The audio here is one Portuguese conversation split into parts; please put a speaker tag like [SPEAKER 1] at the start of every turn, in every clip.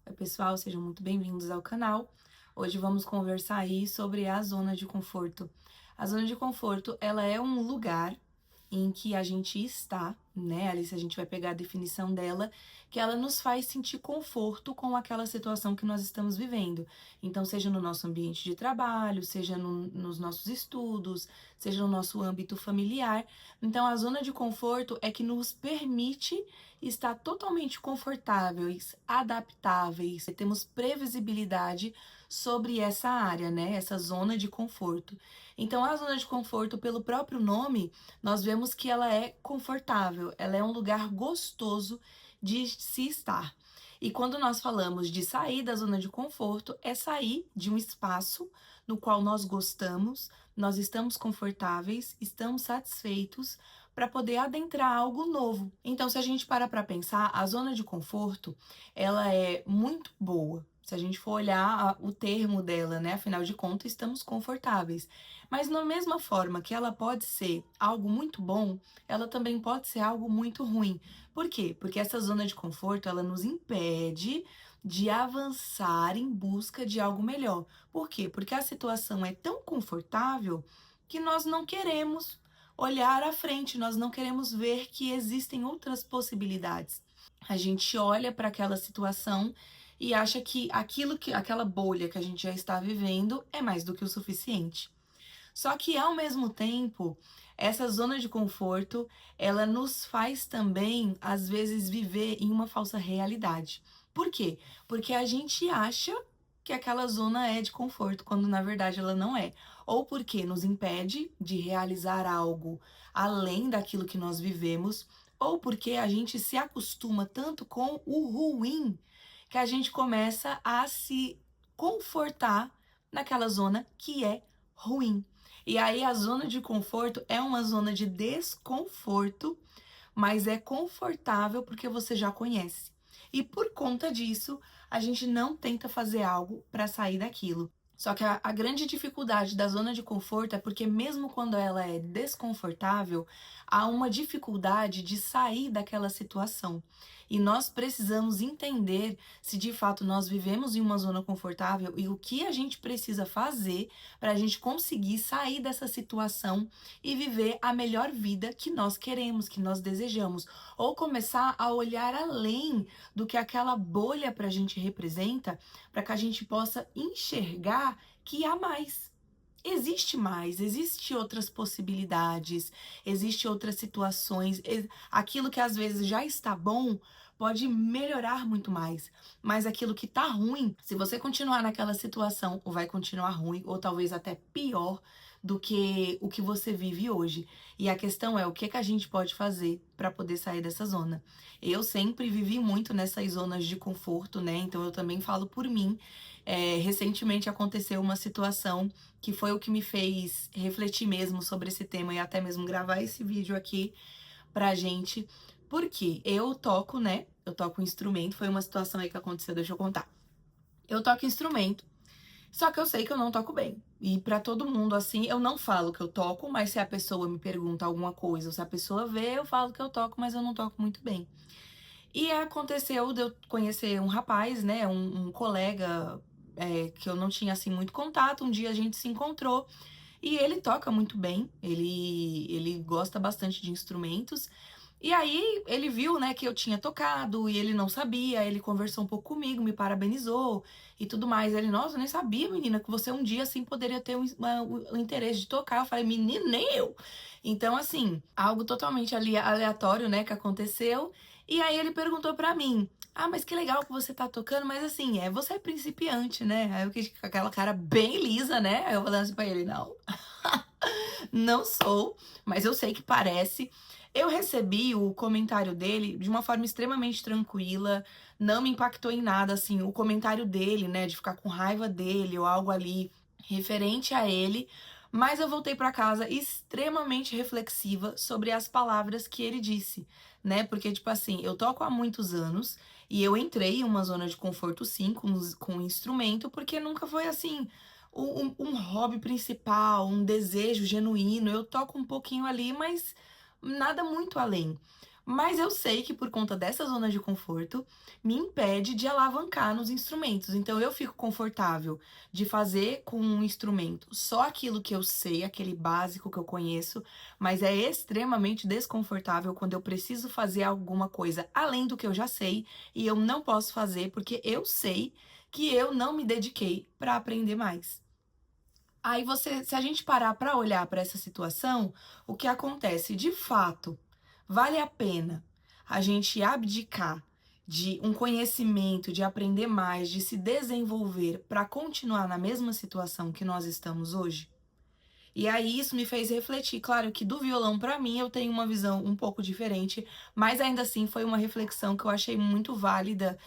[SPEAKER 1] Oi, pessoal, sejam muito bem-vindos ao canal. Hoje vamos conversar aí sobre a zona de conforto. A zona de conforto, ela é um lugar em que a gente está, né? Ali, se a gente vai pegar a definição dela, que ela nos faz sentir conforto com aquela situação que nós estamos vivendo. Então, seja no nosso ambiente de trabalho, seja nos nossos estudos, seja no nosso âmbito familiar. Então, a zona de conforto é que nos permite estar totalmente confortáveis, adaptáveis, temos previsibilidade sobre essa área, né? Essa zona de conforto. Então, a zona de conforto, pelo próprio nome, nós vemos que ela é confortável, ela é um lugar gostoso de se estar. E quando nós falamos de sair da zona de conforto, é sair de um espaço no qual nós gostamos, nós estamos confortáveis, estamos satisfeitos para poder adentrar algo novo. Então, se a gente para pensar, a zona de conforto, ela é muito boa. Se a gente for olhar o termo dela, né? Afinal de contas, estamos confortáveis. Mas da mesma forma que ela pode ser algo muito bom, ela também pode ser algo muito ruim. Por quê? Porque essa zona de conforto, ela nos impede de avançar em busca de algo melhor. Por quê? Porque a situação é tão confortável que nós não queremos olhar à frente, nós não queremos ver que existem outras possibilidades. A gente olha para aquela situação e acha que aquela bolha que a gente já está vivendo é mais do que o suficiente. Só que ao mesmo tempo, essa zona de conforto, ela nos faz também, às vezes, viver em uma falsa realidade. Por quê? Porque a gente acha que aquela zona é de conforto, quando na verdade ela não é. Ou porque nos impede de realizar algo além daquilo que nós vivemos, ou porque a gente se acostuma tanto com o ruim que a gente começa a se confortar naquela zona que é ruim. E aí a zona de conforto é uma zona de desconforto, mas é confortável porque você já conhece. E por conta disso, a gente não tenta fazer algo para sair daquilo. Só que a grande dificuldade da zona de conforto é porque, mesmo quando ela é desconfortável, há uma dificuldade de sair daquela situação. E nós precisamos entender se de fato nós vivemos em uma zona confortável e o que a gente precisa fazer para a gente conseguir sair dessa situação e viver a melhor vida que nós queremos, que nós desejamos. Ou começar a olhar além do que aquela bolha para a gente representa, para que a gente possa enxergar que há mais, existe outras possibilidades, existe outras situações, aquilo que às vezes já está bom pode melhorar muito mais, mas aquilo que tá ruim, se você continuar naquela situação, ou vai continuar ruim, ou talvez até pior do que o que você vive hoje. E a questão é o que que a gente pode fazer para poder sair dessa zona. Eu sempre vivi muito nessas zonas de conforto, né? Então eu também falo por mim. Recentemente aconteceu uma situação que foi o que me fez refletir mesmo sobre esse tema e até mesmo gravar esse vídeo aqui pra gente. Porque eu toco, né? Eu toco um instrumento. Foi uma situação aí que aconteceu, deixa eu contar. Eu toco instrumento, só que eu sei que eu não toco bem. E pra todo mundo, assim, eu não falo que eu toco, mas se a pessoa me pergunta alguma coisa, ou se a pessoa vê, eu falo que eu toco, mas eu não toco muito bem. E aconteceu de eu conhecer um rapaz, né? Um colega que eu não tinha assim muito contato. Um dia a gente se encontrou e ele toca muito bem. Ele gosta bastante de instrumentos. E aí ele viu, né, que eu tinha tocado e ele não sabia. Ele conversou um pouco comigo, me parabenizou e tudo mais. Ele, nossa, eu nem sabia, menina, que você um dia assim poderia ter o interesse de tocar. Eu falei, menino, nem eu. Então, assim, algo totalmente aleatório, né, que aconteceu. E aí ele perguntou pra mim: "Ah, mas que legal que você tá tocando, mas assim, você é principiante, né?" Aí eu fiquei com aquela cara bem lisa, né? Aí eu falando assim pra ele: "Não, não sou, mas eu sei que parece." Eu recebi o comentário dele de uma forma extremamente tranquila, não me impactou em nada, assim, o comentário dele, né, de ficar com raiva dele ou algo ali referente a ele, mas eu voltei pra casa extremamente reflexiva sobre as palavras que ele disse, né, porque, tipo assim, eu toco há muitos anos e eu entrei em uma zona de conforto, sim, com o instrumento, porque nunca foi assim um hobby principal, um desejo genuíno. Eu toco um pouquinho ali, mas nada muito além. Mas eu sei que por conta dessa zona de conforto me impede de alavancar nos instrumentos. Então eu fico confortável de fazer com um instrumento só aquilo que eu sei, aquele básico que eu conheço, mas é extremamente desconfortável quando eu preciso fazer alguma coisa além do que eu já sei e eu não posso fazer porque eu sei que eu não me dediquei para aprender mais. Aí se a gente parar para olhar para essa situação, o que acontece? De fato, vale a pena a gente abdicar de um conhecimento, de aprender mais, de se desenvolver para continuar na mesma situação que nós estamos hoje? E aí isso me fez refletir. Claro que do violão para mim eu tenho uma visão um pouco diferente, mas ainda assim foi uma reflexão que eu achei muito válida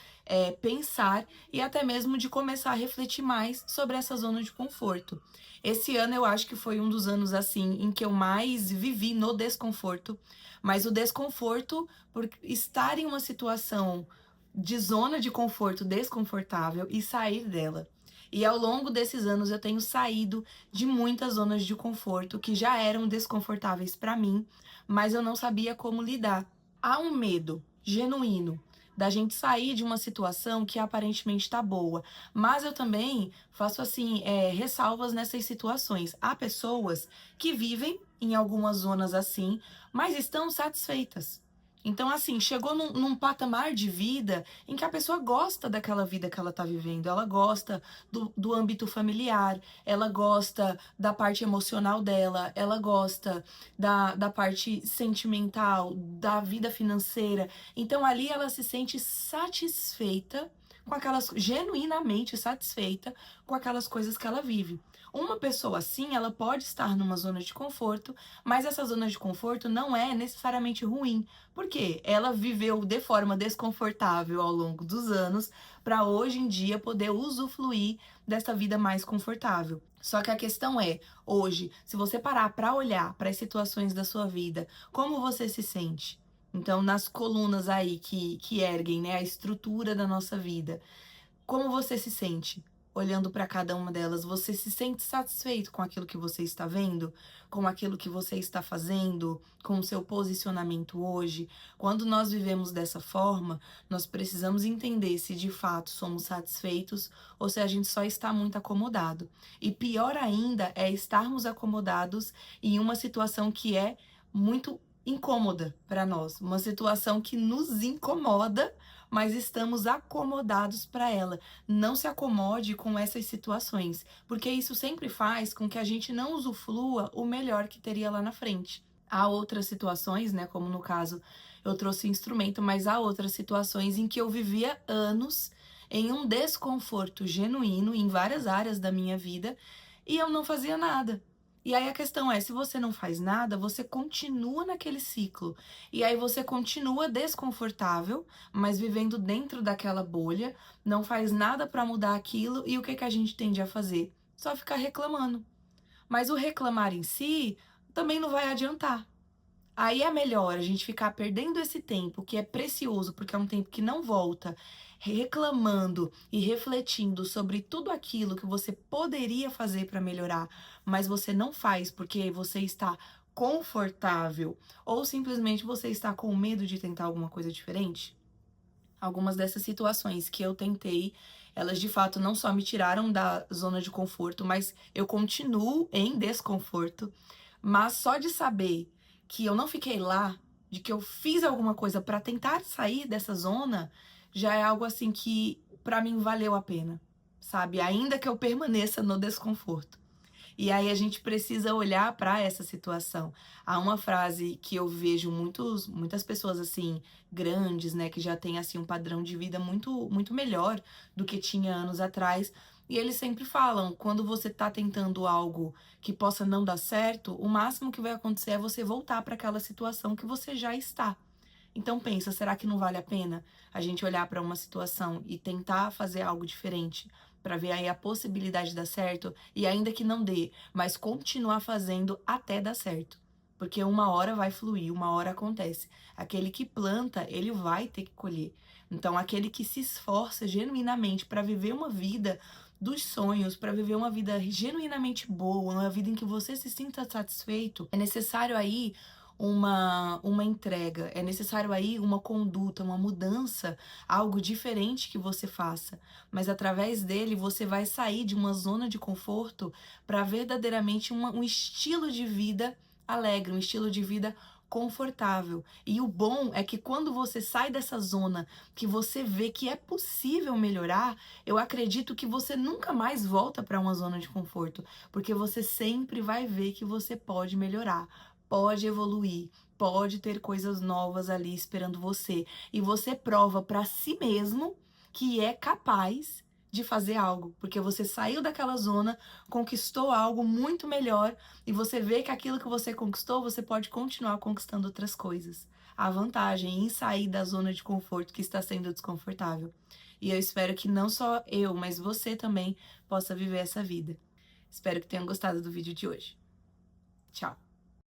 [SPEAKER 1] pensar e até mesmo de começar a refletir mais sobre essa zona de conforto. Esse ano eu acho que foi um dos anos assim em que eu mais vivi no desconforto, mas o desconforto por estar em uma situação de zona de conforto desconfortável e sair dela. E ao longo desses anos eu tenho saído de muitas zonas de conforto que já eram desconfortáveis para mim, mas eu não sabia como lidar. Há um medo genuíno da gente sair de uma situação que aparentemente está boa, mas eu também faço assim ressalvas nessas situações. Há pessoas que vivem em algumas zonas assim, mas estão satisfeitas. Então, assim, chegou num patamar de vida em que a pessoa gosta daquela vida que ela tá vivendo, ela gosta do âmbito familiar, ela gosta da parte emocional dela, ela gosta da parte sentimental, da vida financeira. Então ali ela se sente satisfeita com aquelas, genuinamente satisfeita com aquelas coisas que ela vive. Uma pessoa assim, ela pode estar numa zona de conforto, mas essa zona de conforto não é necessariamente ruim, porque ela viveu de forma desconfortável ao longo dos anos para hoje em dia poder usufruir dessa vida mais confortável. Só que a questão é, hoje, se você parar para olhar para as situações da sua vida, como você se sente? Então, nas colunas aí que erguem, né, a estrutura da nossa vida, como você se sente? Olhando para cada uma delas, você se sente satisfeito com aquilo que você está vendo? Com aquilo que você está fazendo? Com o seu posicionamento hoje? Quando nós vivemos dessa forma, nós precisamos entender se de fato somos satisfeitos ou se a gente só está muito acomodado. E pior ainda é estarmos acomodados em uma situação que é muito incômoda para nós, uma situação que nos incomoda, mas estamos acomodados para ela. Não se acomode com essas situações, porque isso sempre faz com que a gente não usufrua o melhor que teria lá na frente. Há outras situações, né, como no caso eu trouxe instrumento, mas há outras situações em que eu vivia anos em um desconforto genuíno em várias áreas da minha vida e eu não fazia nada. E aí a questão é, se você não faz nada, você continua naquele ciclo. E aí você continua desconfortável, mas vivendo dentro daquela bolha, não faz nada para mudar aquilo, e o que que a gente tende a fazer? Só ficar reclamando. Mas o reclamar em si também não vai adiantar. Aí é melhor a gente ficar perdendo esse tempo, que é precioso, porque é um tempo que não volta, reclamando e refletindo sobre tudo aquilo que você poderia fazer para melhorar, mas você não faz porque você está confortável ou simplesmente você está com medo de tentar alguma coisa diferente. Algumas dessas situações que eu tentei, elas de fato não só me tiraram da zona de conforto, mas eu continuo em desconforto. Mas só de saber que eu não fiquei lá, de que eu fiz alguma coisa para tentar sair dessa zona, já é algo assim que para mim valeu a pena, sabe? Ainda que eu permaneça no desconforto. E aí a gente precisa olhar para essa situação. Há uma frase que eu vejo muitas pessoas assim grandes, né, que já têm assim um padrão de vida muito melhor do que tinha anos atrás. E eles sempre falam, quando você tá tentando algo que possa não dar certo, o máximo que vai acontecer é você voltar para aquela situação que você já está. Então pensa, será que não vale a pena a gente olhar para uma situação e tentar fazer algo diferente para ver aí a possibilidade de dar certo e ainda que não dê, mas continuar fazendo até dar certo? Porque uma hora vai fluir, uma hora acontece. Aquele que planta, ele vai ter que colher. Então aquele que se esforça genuinamente para viver uma vida dos sonhos, para viver uma vida genuinamente boa, uma vida em que você se sinta satisfeito, é necessário aí uma entrega, é necessário aí uma conduta, uma mudança, algo diferente que você faça. Mas através dele você vai sair de uma zona de conforto para verdadeiramente um estilo de vida alegre, um estilo de vida confortável. E o bom é que quando você sai dessa zona, que você vê que é possível melhorar, eu acredito que você nunca mais volta para uma zona de conforto, porque você sempre vai ver que você pode melhorar, pode evoluir, pode ter coisas novas ali esperando você. E você prova para si mesmo que é capaz de fazer algo, porque você saiu daquela zona, conquistou algo muito melhor e você vê que aquilo que você conquistou, você pode continuar conquistando outras coisas. A vantagem em sair da zona de conforto que está sendo desconfortável. E eu espero que não só eu, mas você também possa viver essa vida. Espero que tenham gostado do vídeo de hoje. Tchau!